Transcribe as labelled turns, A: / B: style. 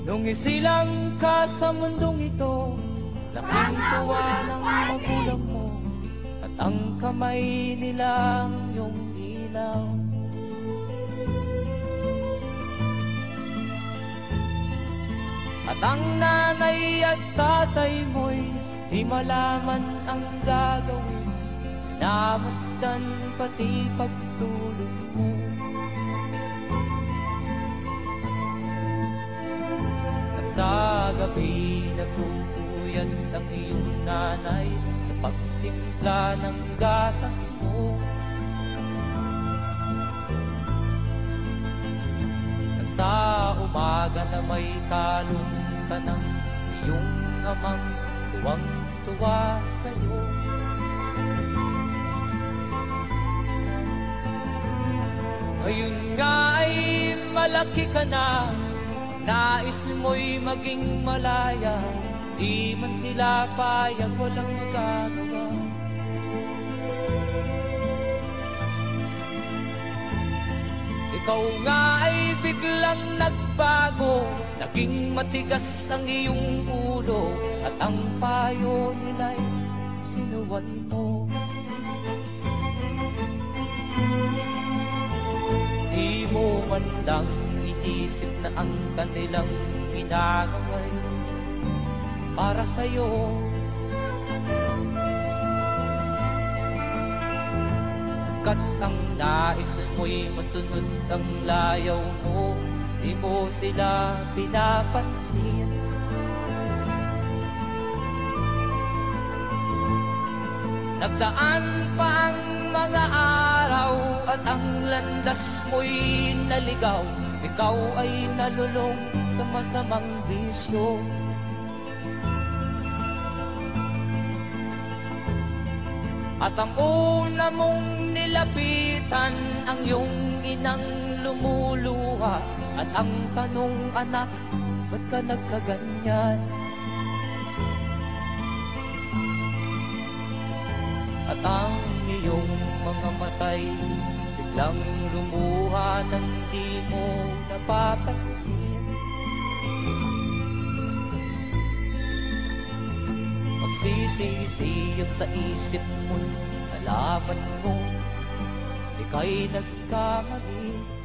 A: Nung isilang ka sa mundong ito, laking tuwa ng magulang mo, at ang kamay nilang iyong ilaw. At ang nanay at tatay mo'y di malaman ang gagawin, namasdan pati pagtulog mo. At sa gabi nagpupuyat ang iyong nanay sa pagtimpla ng gatas mo. At sa umaga na may talong ka ng iyong amang tuwang-tuwa sa'yo. Ngayon nga ay malaki ka na, nais mo'y maging malaya, di man sila payag, walang magagawa. Ikaw nga ay biglang nagbago, naging matigas ang iyong ulo, at ang payo nila'y sinuwan mo. Di mo man lang inisip na ang kanilang ginagawa'y para sa'yo. Kat ang nais mo'y masunod ang layaw mo, di mo sila pinapansin. Nagdaan pa ang mga araw at ang landas mo'y naligaw, ikaw ay nalulong sa masamang bisyo. At ang una mong nilapitan ang iyong inang lumuluha, at ang tanong, anak, ba't ka nagkaganyan? At ang iyong mga matay biglang lumuha nang di mo napapansin. Magsisisiyag sa isip mo, nalaman mo ika'y nagkamali.